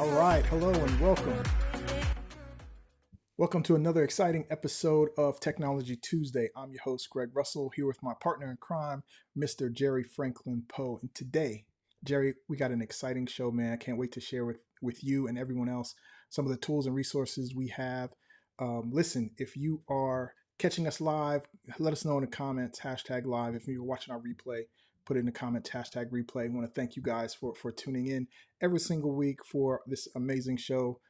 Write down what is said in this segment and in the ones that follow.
All right, hello and welcome. Welcome to another exciting episode of Technology Tuesday. I'm your host, Greg Russell, here with my partner in crime, Mr. Jerry Franklin Poe. And today, Jerry, we got an exciting show, man. I can't wait to share with you and everyone else some of the tools and resources we have. Listen, if you are catching us live, let us know in the comments, hashtag live. If you're watching our replay, put it in the comments, hashtag replay. I want to thank you guys for tuning in every single week for this amazing show.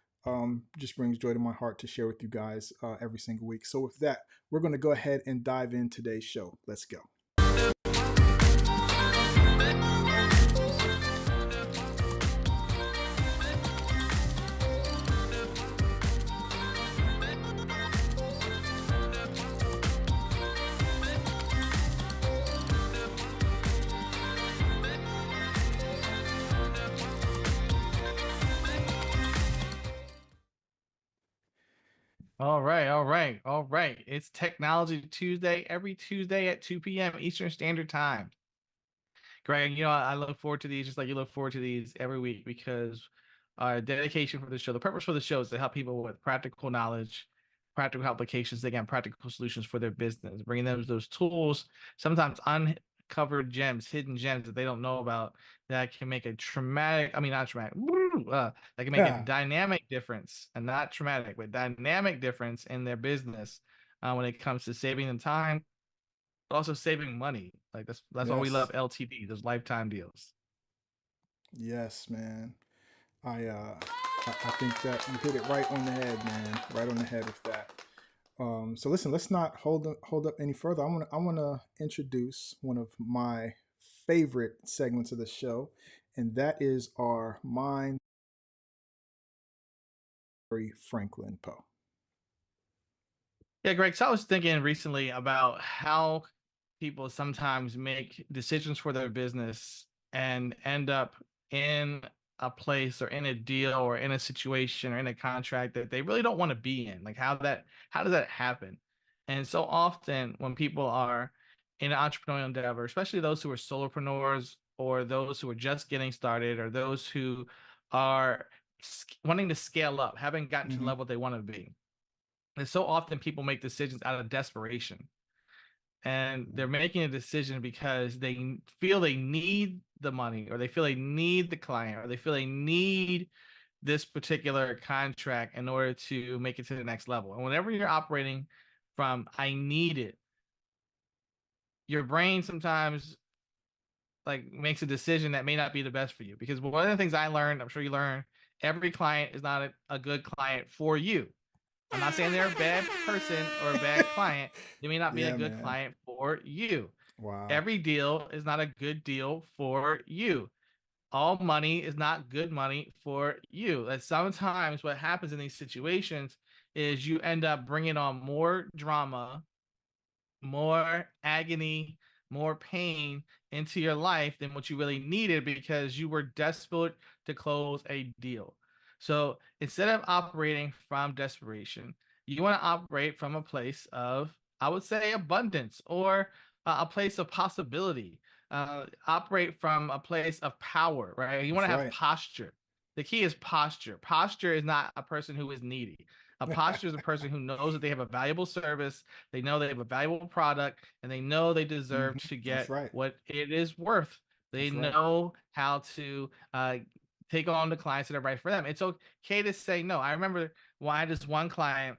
Just brings joy to my heart to share with you guys every single week. So with that, we're going to go ahead and dive in today's show. Let's go. All right. It's Technology Tuesday, every Tuesday at 2 p.m. Eastern Standard Time. Greg, I look forward to these just like you look forward to these every week because our dedication for the show, the purpose for the show is to help people with practical knowledge, practical applications, they get practical solutions for their business, bringing them those tools, sometimes uncovered gems, hidden gems that they don't know about that can make a that can make a dynamic difference, and not traumatic, but dynamic difference in their business when it comes to saving them time, but also saving money. Like that's why we love LTD, those lifetime deals. Yes, man. I think that you hit it right on the head, man. Right on the head with that. So listen, let's not hold up any further. I want to introduce one of my favorite segments of the show, and that is our Mind Franklin Poe. Yeah, Greg. So I was thinking recently about how people sometimes make decisions for their business and end up in a place or in a deal or in a situation or in a contract that they really don't want to be in. Like how does that happen? And so often when people are in an entrepreneurial endeavor, especially those who are solopreneurs or those who are just getting started or those who are wanting to scale up, haven't gotten to the level they want to be. And so often people make decisions out of desperation, and they're making a decision because they feel they need the money, or they feel they need the client, or they feel they need this particular contract in order to make it to the next level. And whenever you're operating from I need it, your brain sometimes like makes a decision that may not be the best for you. Because one of the things I learned, I'm sure you learned, every client is not a good client for you. I'm not saying they're a bad person or a bad client. They may not be a good client for you. Wow. Every deal is not a good deal for you. All money is not good money for you. And sometimes what happens in these situations is you end up bringing on more drama, more agony, more pain into your life than what you really needed because you were desperate to close a deal. So instead of operating from desperation, you want to operate from a place of, I would say, abundance, or a place of possibility. Operate from a place of power, right? You want to have posture. The key is posture. Posture is not a person who is needy. A posture is a person who knows that they have a valuable service, they know they have a valuable product, and they know they deserve to get what it is worth. They know how to take on the clients that are right for them. It's okay to say no. I remember when I had this one client,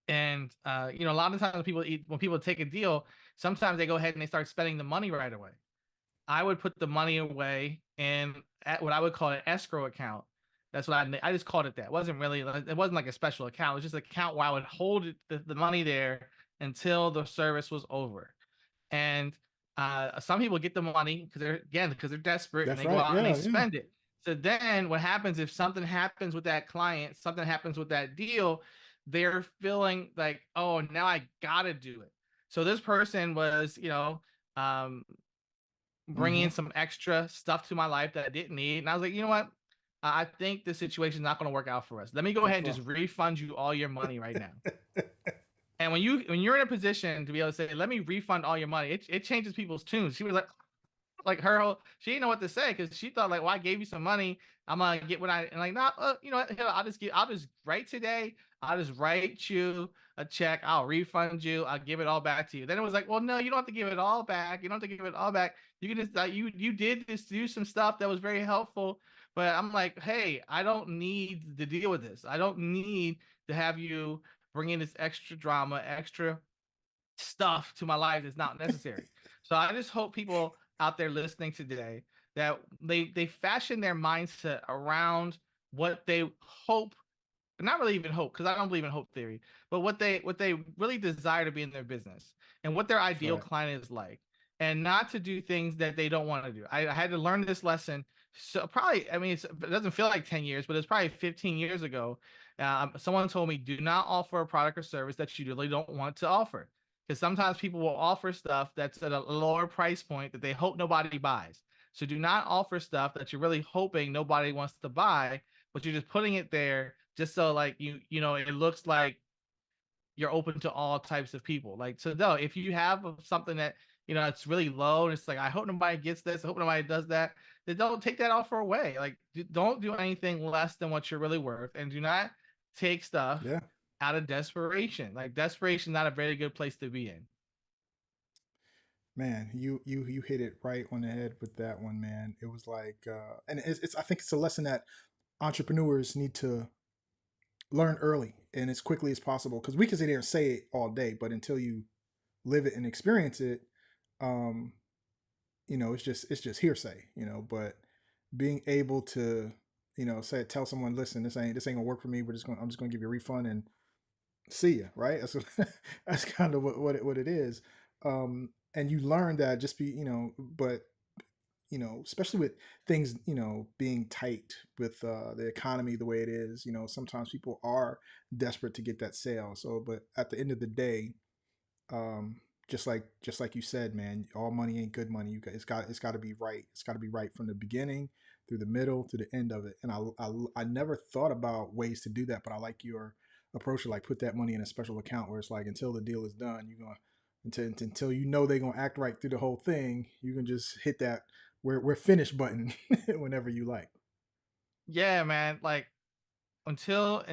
and a lot of times when people take a deal, sometimes they go ahead and they start spending the money right away. I would put the money away in what I would call an escrow account. That's what I just called it that. It wasn't like a special account. It was just an account where I would hold the money there until the service was over. And some people get the money because they're desperate, and they go out and they spend it. So then what happens if something happens with that client, something happens with that deal, they're feeling like, oh, now I gotta do it. So this person was, bringing some extra stuff to my life that I didn't need. And I was like, you know what? I think the situation is not going to work out for us. Let me go ahead and just refund you all your money right now. And when you're in a position to be able to say, let me refund all your money, it changes people's tunes. She was like, Like her whole, she didn't know what to say because she thought like, well, I gave you some money, I'm gonna get what I, and like, not, you know what, here, I'll just write today, I'll just write you a check, I'll refund you, I'll give it all back to you. Then it was like, well, no, you don't have to give it all back. You don't have to give it all back. You can just, you did just do some stuff that was very helpful, but I'm like, hey, I don't need to deal with this. I don't need to have you bring in this extra drama, extra stuff to my life that's not necessary. So I just hope people out there listening today that they fashion their mindset around what they hope, not really even hope, because I don't believe in hope theory, but what they really desire to be in their business and what their That's ideal right. client is like, and not to do things that they don't want to do. I had to learn this lesson. So probably, I mean, it doesn't feel like 10 years, but it's probably 15 years ago. Someone told me, do not offer a product or service that you really don't want to offer. Because sometimes people will offer stuff that's at a lower price point that they hope nobody buys. So do not offer stuff that you're really hoping nobody wants to buy, but you're just putting it there just so like you know it looks like you're open to all types of people. Like, so no, if you have something that it's really low and it's like, I hope nobody gets this, I hope nobody does that, then don't take that offer away. Like, don't do anything less than what you're really worth, and do not take stuff Yeah. out of desperation. Like, desperation is not a very good place to be in. Man, you hit it right on the head with that one, man. It was like, and it's I think it's a lesson that entrepreneurs need to learn early and as quickly as possible, because we can sit here and say it all day, but until you live it and experience it, um, it's just hearsay, But being able to, say tell someone, listen, this ain't gonna work for me. I'm just gonna give you a refund and see ya, right? That's that's kind of what it is. And you learn that just be, but especially with things, being tight with the economy the way it is, sometimes people are desperate to get that sale. So, but at the end of the day, um, just like you said, man, all money ain't good money. It's got to be right. It's got to be right from the beginning through the middle to the end of it. And I never thought about ways to do that, but I like your approach to like put that money in a special account where it's like until the deal is done, you're gonna until they're gonna act right through the whole thing, you can just hit that we're finished button whenever you like. Yeah, man. Like, until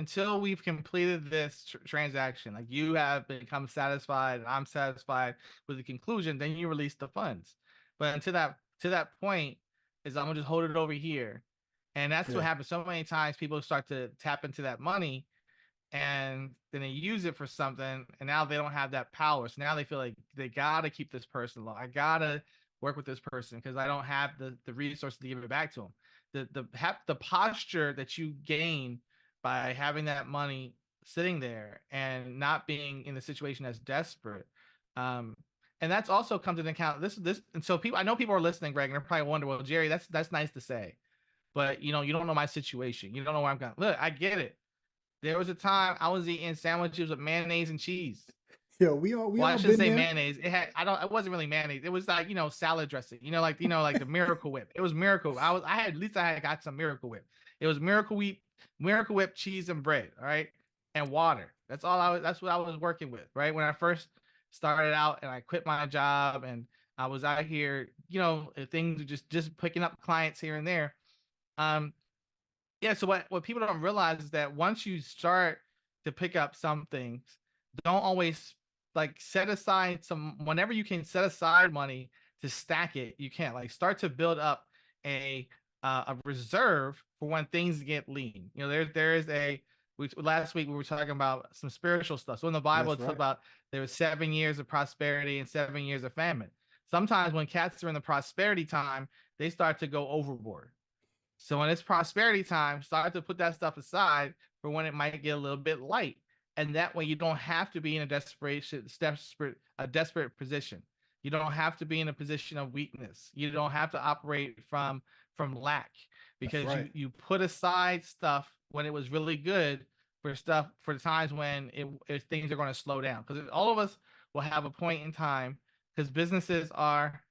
we've completed this transaction, like, you have become satisfied and I'm satisfied with the conclusion, then you release the funds. But until that point, is I'm gonna just hold it over here. And that's what Yeah, happens so many times. People start to tap into that money, and then they use it for something, and now they don't have that power, so now they feel like they gotta keep this person along. I gotta work with this person because I don't have the resources to give it back to them. The posture that you gain by having that money sitting there and not being in the situation as desperate, um and that's also comes into account this. And so people, I know people are listening, Greg, and they're probably wondering, well, Jerry, that's nice to say, but you don't know my situation, you don't know where I'm going. Look, I get it. There was a time I was eating sandwiches with mayonnaise and cheese. yeah, we Well, I all shouldn't been say there. mayonnaise. It wasn't really mayonnaise. It was like, salad dressing. Like the Miracle Whip. It was Miracle. I had, at least I had got some Miracle Whip. It was Miracle Whip, cheese and bread, all right? And water. That's what I was working with, right? When I first started out and I quit my job and I was out here, things were just picking up clients here and there. Um, yeah, so what people don't realize is that once you start to pick up some things, don't always, like, set aside some, whenever you can set aside money to stack it, you can, like, start to build up a reserve for when things get lean. There is last week we were talking about some spiritual stuff. So in the Bible That's it talks right. about there was 7 years of prosperity and 7 years of famine. Sometimes when cats are in the prosperity time, they start to go overboard. So when it's prosperity time, start to put that stuff aside for when it might get a little bit light. And that way you don't have to be in a desperate position. You don't have to be in a position of weakness. You don't have to operate from lack, That's because right. you put aside stuff when it was really good for the times when if things are going to slow down. Because all of us will have a point in time, because businesses are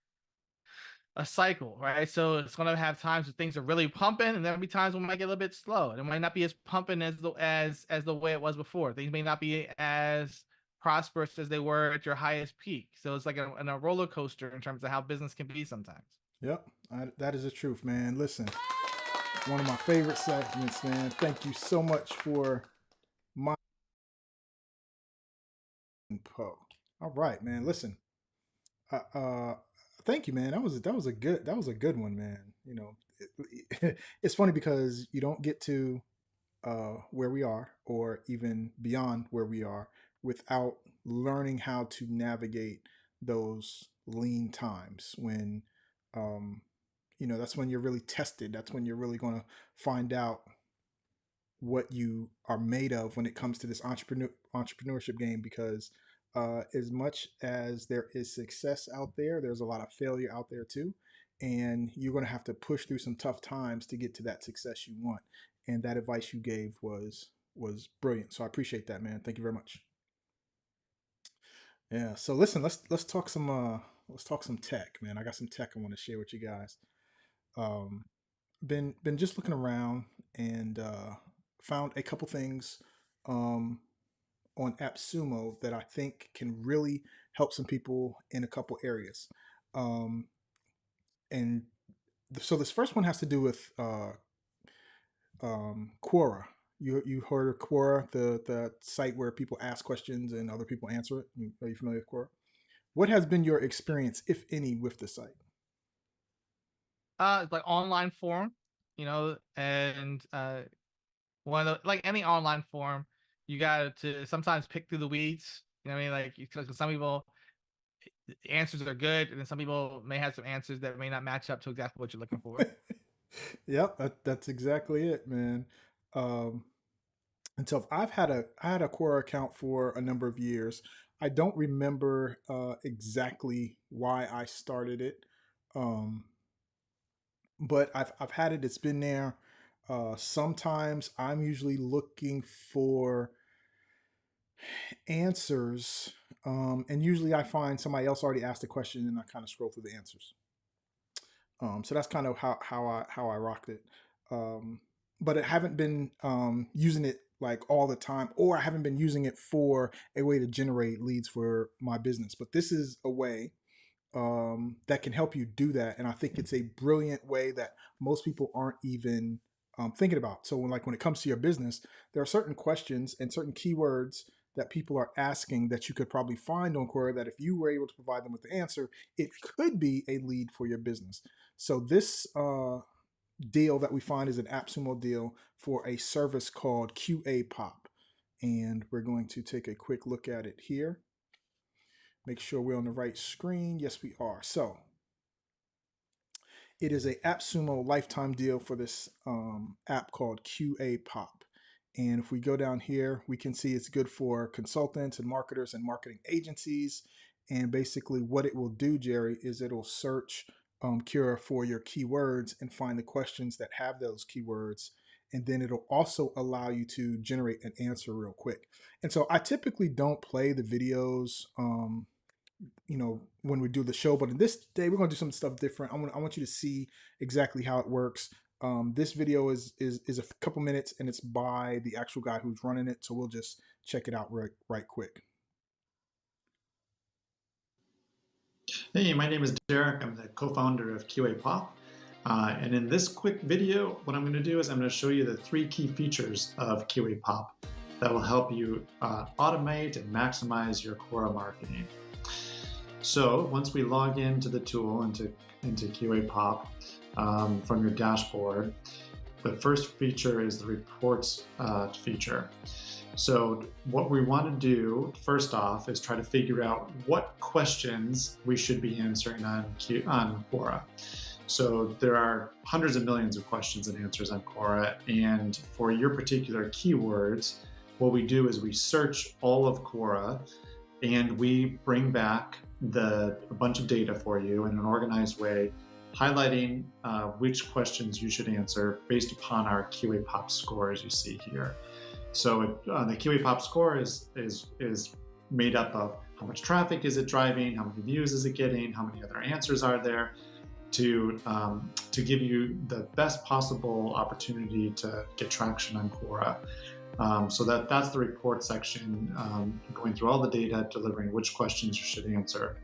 a cycle, right? So it's going to have times when things are really pumping, and there'll be times when it might get a little bit slow, and it might not be as pumping as the way it was before. Things may not be as prosperous as they were at your highest peak. So it's like a roller coaster in terms of how business can be sometimes. Yep, that is the truth, man. Listen, one of my favorite segments, man. Thank you so much for my info. All right, man. Listen, uh, uh, thank you, man. That was a good one, man. You know, it's funny because you don't get to where we are, or even beyond where we are, without learning how to navigate those lean times when, um, that's when you're really tested. That's when you're really going to find out what you are made of when it comes to this entrepreneurship game. Because as much as there is success out there, there's a lot of failure out there too, and you're going to have to push through some tough times to get to that success you want. And that advice you gave was brilliant, so I appreciate that, man. Thank you very much. Yeah, so listen, let's talk some tech, man. I got some tech I want to share with you guys. um been just looking around, and found a couple things um, on AppSumo that I think can really help some people in a couple areas. Um, and so this first one has to do with Quora. You heard of Quora, the site where people ask questions and other people answer it? Are you familiar with Quora? What has been your experience, if any, with the site? It's like online forum, and one of the, like any online forum, you got to sometimes pick through the weeds. You know what I mean? Like, some people, the answers are good, and then some people may have some answers that may not match up to exactly what you're looking for. Yep, that's exactly it, man. Um, and so I had a Quora account for a number of years. I don't remember exactly why I started it, um, but I've had it. It's been there. Sometimes I'm usually looking for answers, and usually I find somebody else already asked the question, and I kind of scroll through the answers. So that's kind of how I rocked it. Um, but I haven't been using it like all the time, or I haven't been using it for a way to generate leads for my business. But this is a way that can help you do that, and I think it's a brilliant way that most people aren't even thinking about. So when it comes to your business, there are certain questions and certain keywords that people are asking that you could probably find on Quora, that if you were able to provide them with the answer, it could be a lead for your business. So this deal that we find is an AppSumo deal for a service called QA Pop, and we're going to take a quick look at it here. Make sure we're on the right screen. Yes, we are. So it is a AppSumo lifetime deal for this app called QA Pop. And if we go down here, we can see it's good for consultants and marketers and marketing agencies. And basically, what it will do, Jerry, is it'll search Cura for your keywords and find the questions that have those keywords. And then it'll also allow you to generate an answer real quick. And so I typically don't play the videos when we do the show, but in this day we're going to do some stuff different. I want you to see exactly how it works. This video is a couple minutes, and it's by the actual guy who's running it, so we'll just check it out right quick. Hey, my name is Derek. I'm the co-founder of QA Pop. And in this quick video, what I'm going to do is I'm going to show you the 3 key features of QA Pop that will help you automate and maximize your Quora marketing. So once we log into the tool, into QA Pop from your dashboard, the first feature is the reports feature. So what we want to do first off is try to figure out what questions we should be answering on Quora. So there are hundreds of millions of questions and answers on Quora, and for your particular keywords, what we do is we search all of Quora and we bring back a bunch of data for you in an organized way, highlighting which questions you should answer based upon our QA Pop score, as you see here. So the QA Pop score is made up of how much traffic is it driving, how many views is it getting, how many other answers are there, to give you the best possible opportunity to get traction on Quora. So that's the report section, going through all the data, delivering which questions you should answer.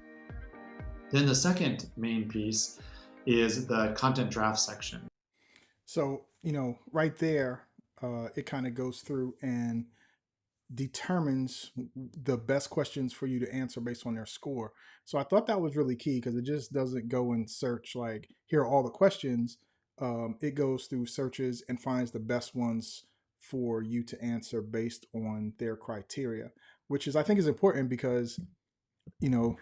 Then the second main piece is the content draft section. So, right there, it kind of goes through and determines the best questions for you to answer based on their score. So I thought that was really key because it just doesn't go and search like, here are all the questions. It goes through searches and finds the best ones for you to answer based on their criteria, which is, I think, is important because you know,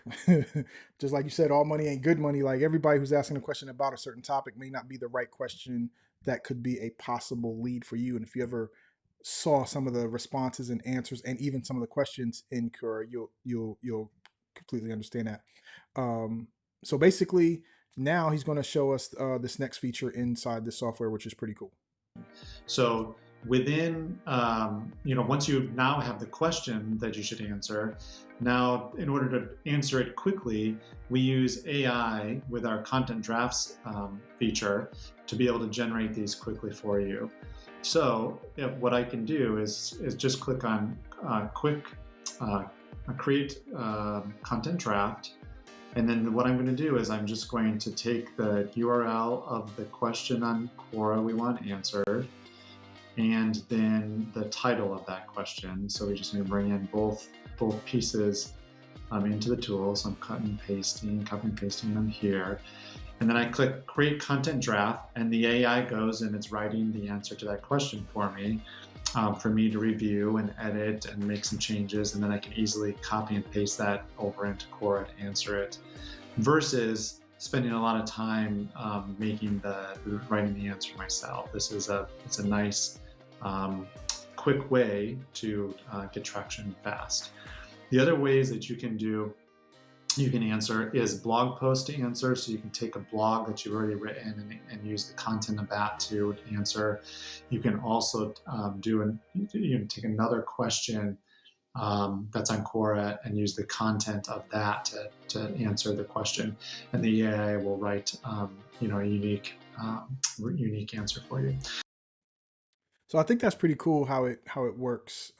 just like you said, all money ain't good money. Like, everybody who's asking a question about a certain topic may not be the right question that could be a possible lead for you. And if you ever saw some of the responses and answers, and even some of the questions in Cura, you'll completely understand that. Um, so basically, now he's going to show us this next feature inside the software, which is pretty cool. So within, once you now have the question that you should answer, now in order to answer it quickly, we use AI with our content drafts feature to be able to generate these quickly for you. So what I can do is just click on create content draft. And then what I'm going to do is I'm just going to take the URL of the question on Quora we want answered, and then the title of that question. So we're just going to bring in both pieces into the tool. So I'm copy and pasting them here. And then I click create content draft, and the AI goes and it's writing the answer to that question for me to review and edit and make some changes. And then I can easily copy and paste that over into Quora to answer it, versus spending a lot of time writing the answer myself. It's a nice quick way to get traction fast. The other ways that you can answer is blog post to answer. So you can take a blog that you've already written and use the content of that to answer. You can also take another question that's on Quora and use the content of that to answer the question, and the AI will write a unique answer for you. So I think that's pretty cool how it works,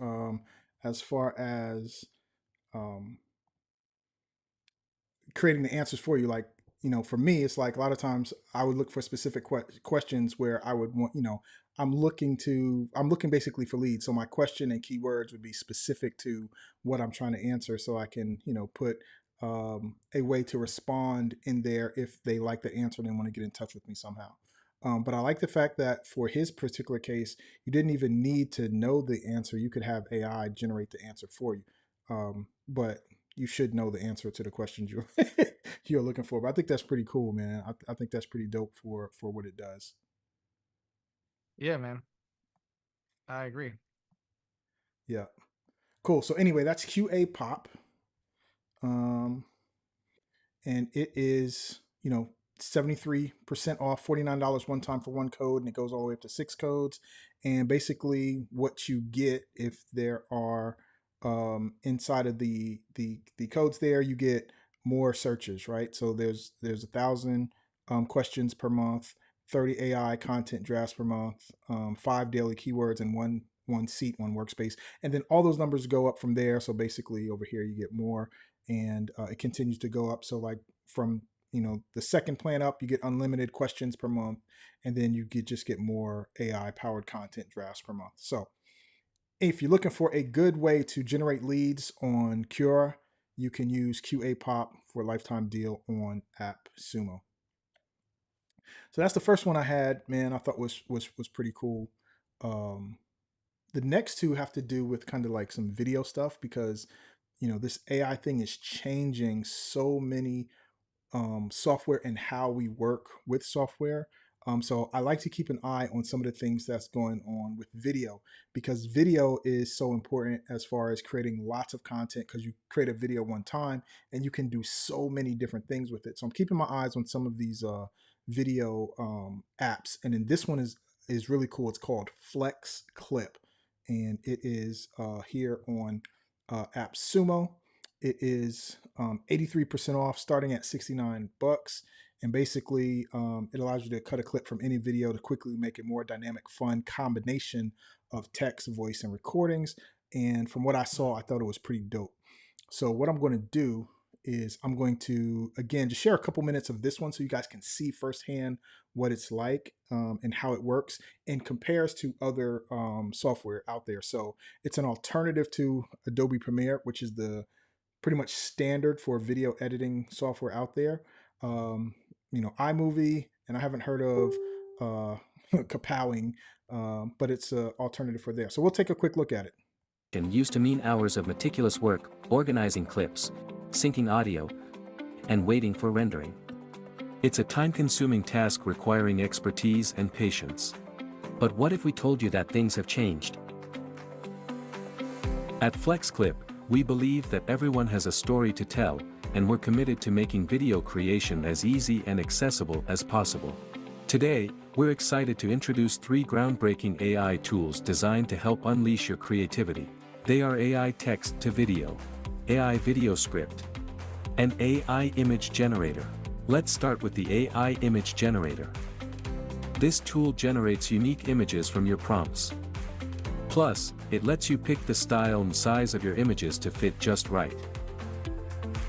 as far as creating the answers for you. Like, for me, it's like a lot of times I would look for specific questions where I would want, I'm looking basically for leads. So my question and keywords would be specific to what I'm trying to answer, so I can, put a way to respond in there if they like the answer and they want to get in touch with me somehow. But I like the fact that for his particular case, you didn't even need to know the answer. You could have AI generate the answer for you. But you should know the answer to the questions you're looking for. But I think that's pretty cool, man. I think that's pretty dope for what it does. Yeah, man. I agree. Yeah. Cool. So anyway, that's QA Pop. And it is, 73% off, $49 one time for one code, and it goes all the way up to 6 codes. And basically what you get, if there are inside of the codes there, you get more searches, right? So there's 1,000 questions per month, 30 AI content drafts per month, 5 daily keywords, and one seat, one workspace. And then all those numbers go up from there. So basically over here you get more, and it continues to go up. So like from the second plan up, you get unlimited questions per month, and then you just get more AI powered content drafts per month. So if you're looking for a good way to generate leads on Cura, you can use QA Pop for a lifetime deal on AppSumo. So that's the first one I had, man. I thought was pretty cool. The next two have to do with kind of like some video stuff, because this AI thing is changing so many software and how we work with software. So I like to keep an eye on some of the things that's going on with video, because video is so important as far as creating lots of content, because you create a video one time and you can do so many different things with it. So I'm keeping my eyes on some of these video apps, and then this one is really cool. It's called Flex Clip, and it is here on AppSumo. It is 83% off, starting at $69. And basically, it allows you to cut a clip from any video to quickly make a more dynamic, fun combination of text, voice, and recordings. And from what I saw, I thought it was pretty dope. So what I'm going to do is I'm going to, again, just share a couple minutes of this one so you guys can see firsthand what it's like and how it works and compares to other software out there. So it's an alternative to Adobe Premiere, which is the pretty much standard for video editing software out there. iMovie, and I haven't heard of Kapowing, but it's an alternative for there. So we'll take a quick look at it. Used to mean hours of meticulous work, organizing clips, syncing audio, and waiting for rendering. It's a time-consuming task requiring expertise and patience. But what if we told you that things have changed? At FlexClip, we believe that everyone has a story to tell, and we're committed to making video creation as easy and accessible as possible. Today, we're excited to introduce 3 groundbreaking AI tools designed to help unleash your creativity. They are AI Text to Video, AI Video Script, and AI Image Generator. Let's start with the AI Image Generator. This tool generates unique images from your prompts. Plus, it lets you pick the style and size of your images to fit just right.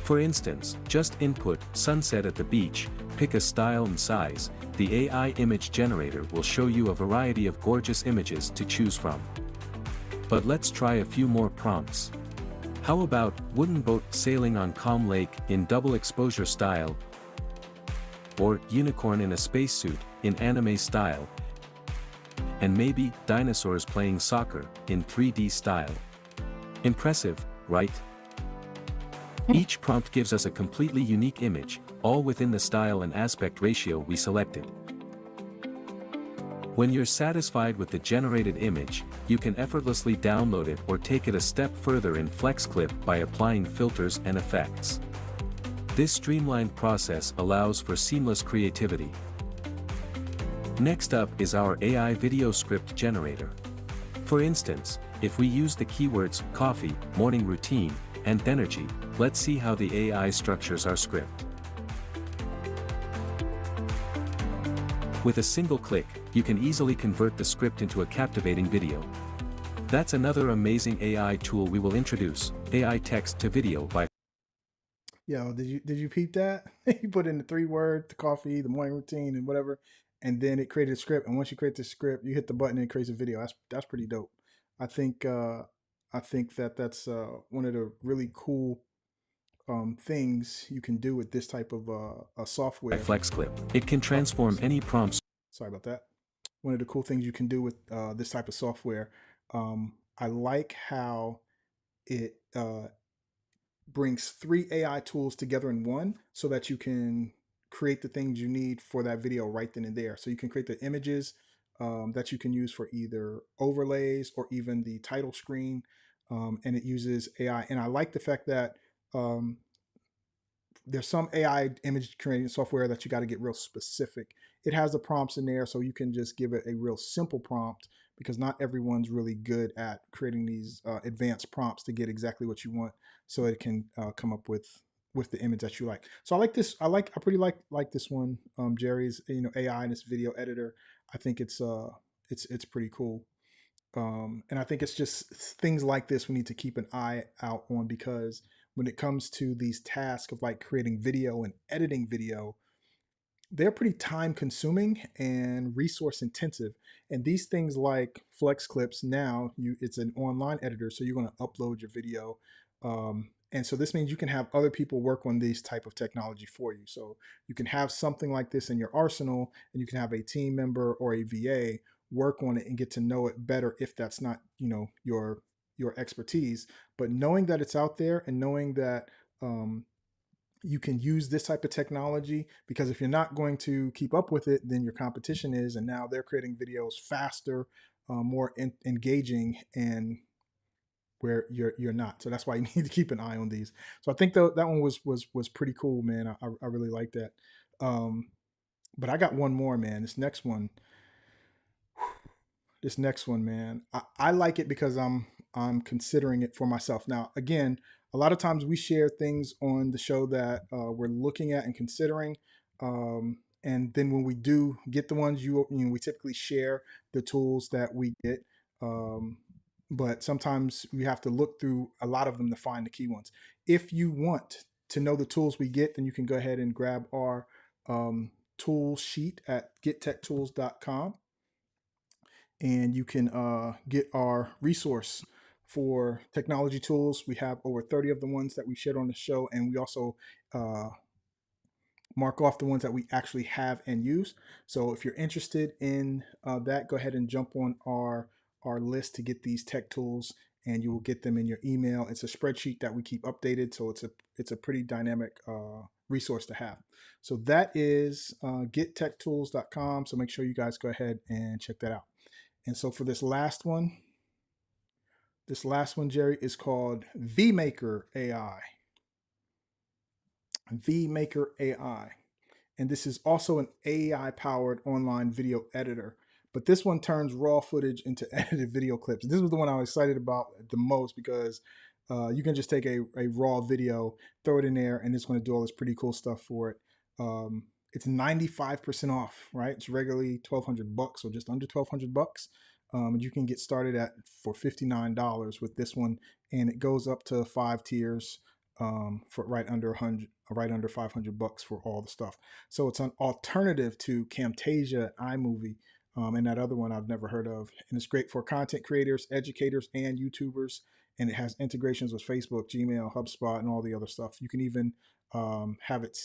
For instance, just input "sunset at the beach," pick a style and size. The AI Image Generator will show you a variety of gorgeous images to choose from. But let's try a few more prompts. How about wooden boat sailing on calm lake in double exposure style? Or unicorn in a spacesuit in anime style? And maybe dinosaurs playing soccer in 3D style. Impressive, right? Each prompt gives us a completely unique image, all within the style and aspect ratio we selected. When you're satisfied with the generated image, you can effortlessly download it or take it a step further in FlexClip by applying filters and effects. This streamlined process allows for seamless creativity. Next up is our AI Video Script Generator. For instance, if we use the keywords coffee, morning routine, and energy, let's see how the AI structures our script. With a single click, you can easily convert the script into a captivating video. That's another amazing AI tool we will introduce, AI Text to Video by. Yo, did you peep that? You put in the 3 words, the coffee, the morning routine, and whatever, and then it created a script. And once you create the script, you hit the button and it creates a video. That's pretty dope. I think that's one of the really cool things you can do with this type of software. FlexClip. It can transform any prompts. Sorry about that. One of the cool things you can do with this type of software. I like how it brings 3 AI tools together in one so that you can create the things you need for that video right then and there. So you can create the images that you can use for either overlays or even the title screen. And it uses AI. And I like the fact that there's some AI image creating software that you got to get real specific. It has the prompts in there, so you can just give it a real simple prompt because not everyone's really good at creating these advanced prompts to get exactly what you want, so it can come up with the image that you like. So I like this. I pretty like this one, Jerry's AI and this video editor. I think it's pretty cool. And I think it's just things like this we need to keep an eye out on, because when it comes to these tasks of like creating video and editing video, they're pretty time consuming and resource intensive. And these things like Flex Clips, now it's an online editor, so you're going to upload your video. And so this means you can have other people work on these type of technology for you. So you can have something like this in your arsenal, and you can have a team member or a VA work on it and get to know it better if that's not your expertise. But knowing that it's out there and knowing that you can use this type of technology, because if you're not going to keep up with it, then your competition is, and now they're creating videos faster, more engaging, and where you're not. So that's why you need to keep an eye on these. So I think that one was pretty cool, man. I really like that. But I got one more, man. This next one, man, I like it because I'm considering it for myself. Now, again, a lot of times we share things on the show that we're looking at and considering. And then when we do get the ones we typically share the tools that we get. But sometimes we have to look through a lot of them to find the key ones. If you want to know the tools we get, then you can go ahead and grab our tool sheet at gettechtools.com, and you can get our resource for technology tools. We have over 30 of the ones that we shared on the show, and we also mark off the ones that we actually have and use. So if you're interested in that, go ahead and jump on our list to get these tech tools, and you will get them in your email. It's a spreadsheet that we keep updated, so it's a pretty dynamic resource to have. So that is gettechtools.com. So make sure you guys go ahead and check that out. And so for this last one, Jerry, is called vMaker AI. vMaker AI. And this is also an AI-powered online video editor. But this one turns raw footage into edited video clips. This was the one I was excited about the most because you can just take a raw video, throw it in there, and it's going to do all this pretty cool stuff for it. It's 95% off, right? It's regularly $1,200 or just under $1,200. You can get started for $59 with this one, and it goes up to 5 tiers for right under $500 for all the stuff. So it's an alternative to Camtasia, iMovie, and that other one I've never heard of. And it's great for content creators, educators, and YouTubers. And it has integrations with Facebook, Gmail, HubSpot, and all the other stuff. You can even have it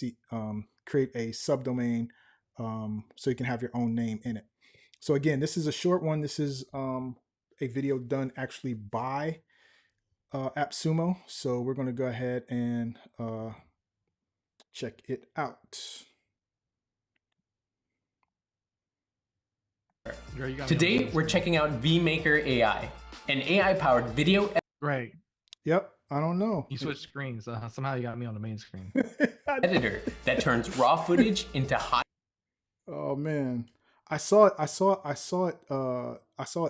create a subdomain so you can have your own name in it. So again, this is a short one. This is a video done actually by AppSumo. So we're going to go ahead and check it out. Today, we're checking out vMaker AI, an AI-powered video. Right. Yep. I don't know. You switched screens. Somehow you got me on the main screen. Editor that turns raw footage into high. Oh man, I saw it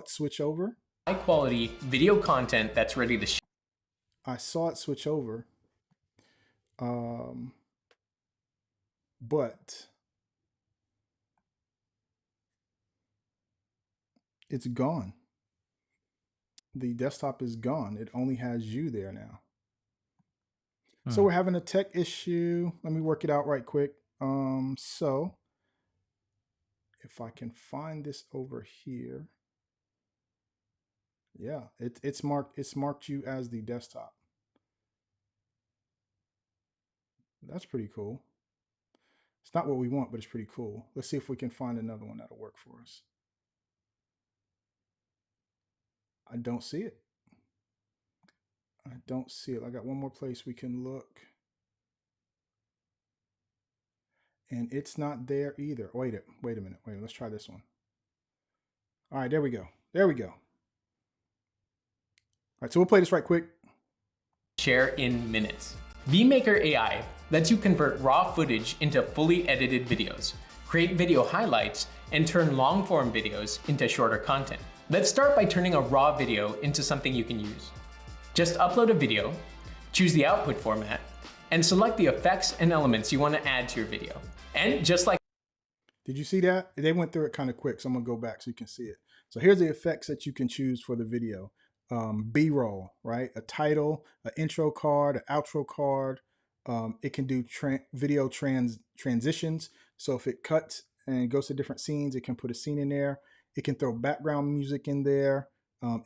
switch over. High quality video content that's ready to share. I saw it switch over. But it's gone. The desktop is gone. It only has you there now. So we're having a tech issue. Let me work it out right quick. So if I can find this over here. Yeah, it's marked you as the desktop. That's pretty cool. It's not what we want, but it's pretty cool. Let's see if we can find another one that'll work for us. I don't see it. I don't see it. I got one more place we can look. And it's not there either. Wait a minute. Let's try this one. All right, there we go. All right, so we'll play this right quick. Share in minutes. vMaker AI lets you convert raw footage into fully edited videos, create video highlights, and turn long-form videos into shorter content. Let's start by turning a raw video into something you can use. Just upload a video, choose the output format, and select the effects and elements you want to add to your video. And just like... Did you see that? They went through it kind of quick, so I'm going to go back so you can see it. So here's the effects that you can choose for the video. B-roll, right? A title, an intro card, an outro card. It can do video transitions. So if it cuts and goes to different scenes, it can put a scene in there. It can throw background music in there,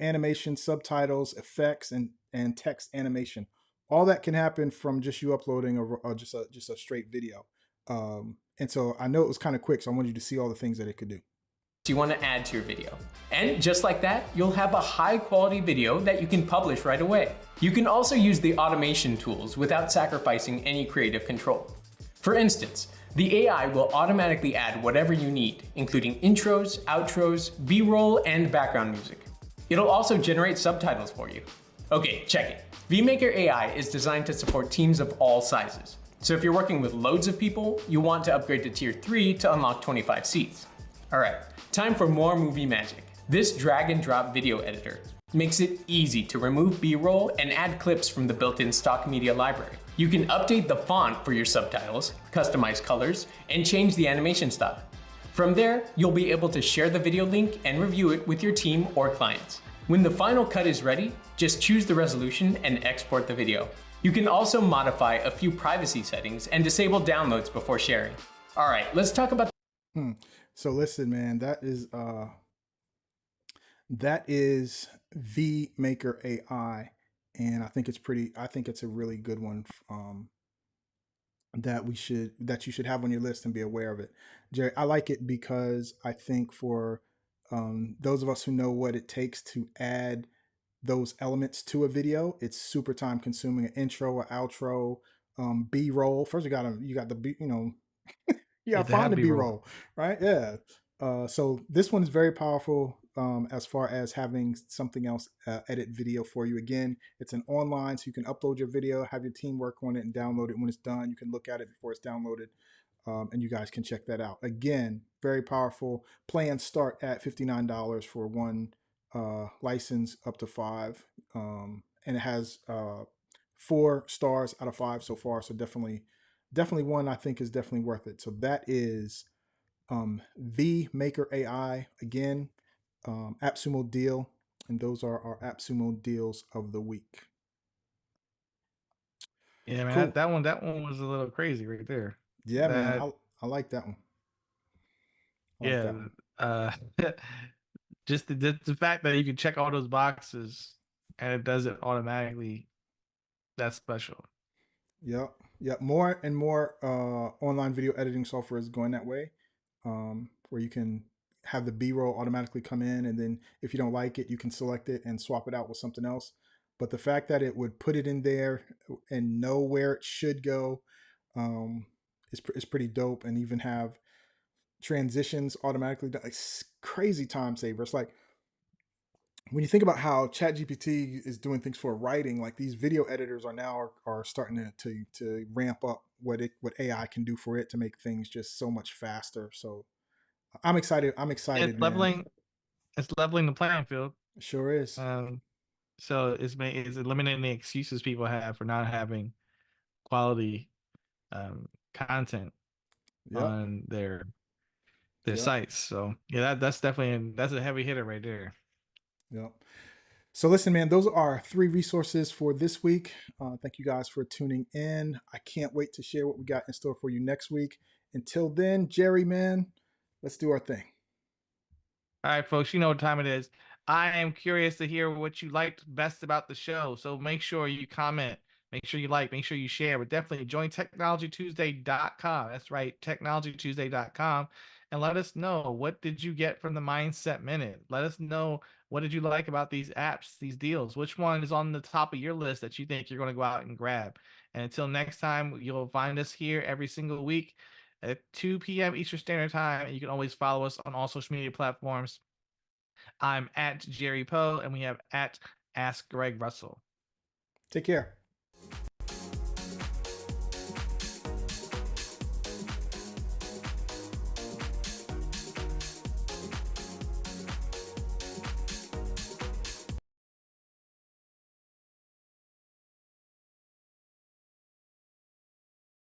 animation, subtitles, effects, and text animation. All that can happen from just you uploading just a straight video. And so I know it was kind of quick, so I wanted you to see all the things that it could do. You want to add to your video. And just like that, you'll have a high quality video that you can publish right away. You can also use the automation tools without sacrificing any creative control. For instance, the AI will automatically add whatever you need, including intros, outros, B-roll, and background music. It'll also generate subtitles for you. Okay, check it. vMaker AI is designed to support teams of all sizes. So if you're working with loads of people, you want to upgrade to tier 3 to unlock 25 seats. All right, time for more movie magic. This drag and drop video editor makes it easy to remove B-roll and add clips from the built-in stock media library. You can update the font for your subtitles, customize colors, and change the animation style. From there, you'll be able to share the video link and review it with your team or clients. When the final cut is ready, just choose the resolution and export the video. You can also modify a few privacy settings and disable downloads before sharing. All right, let's talk about. So listen, man, that is vMaker AI, and I think it's a really good one. That you should have on your list and be aware of it. Jerry, I like it because I think for those of us who know what it takes to add those elements to a video, it's super time consuming. An intro, an outro, B-roll. First, you got the B, you Yeah, gotta to find have the B-roll. B-roll, right? Yeah. So this one is very powerful as far as having something else edit video for you. Again, it's an online, so you can upload your video, have your team work on it, and download it when it's done. You can look at it before it's downloaded, and you guys can check that out. Again, very powerful. Plans start at $59 for one license, up to 5, and it has 4 stars out of 5 so far. So definitely one I think is definitely worth it. So that is vMaker AI. Again, AppSumo deal, and those are our AppSumo deals of the week. Yeah, man, Cool. that one was a little crazy right there. Yeah, man. That I like that one. I like yeah, that one. uh, just the fact that you can check all those boxes and it does it automatically. That's special. Yep. Yep. More and more online video editing software is going that way, where you can have the B-roll automatically come in, and then if you don't like it, you can select it and swap it out with something else. But the fact that it would put it in there and know where it should go um, is pretty dope, and even have transitions automatically done. It's crazy time saver. It's like when you think about how ChatGPT is doing things for writing, like these video editors are starting to ramp up what AI can do for it to make things just so much faster. So I'm excited. I'm excited, It's man. leveling the playing field. It sure is. So it's eliminating the excuses people have for not having quality content Yep. on their Yep. sites. So yeah, that's definitely that's a heavy hitter right there. Yep. So listen, man, those are our 3 resources for this week. Thank you guys for tuning in. I can't wait to share what we got in store for you next week. Until then, Jerry, man, let's do our thing. All right, folks, you know what time it is. I am curious to hear what you liked best about the show. So make sure you comment, make sure you like, make sure you share. But definitely join technologytuesday.com. That's right, technologytuesday.com. And let us know, what did you get from the Mindset Minute? Let us know, what did you like about these apps, these deals? Which one is on the top of your list that you think you're going to go out and grab? And until next time, you'll find us here every single week at 2 p.m. Eastern Standard Time. And you can always follow us on all social media platforms. I'm at Jerry Poe, and we have at Ask Greg Russell. Take care.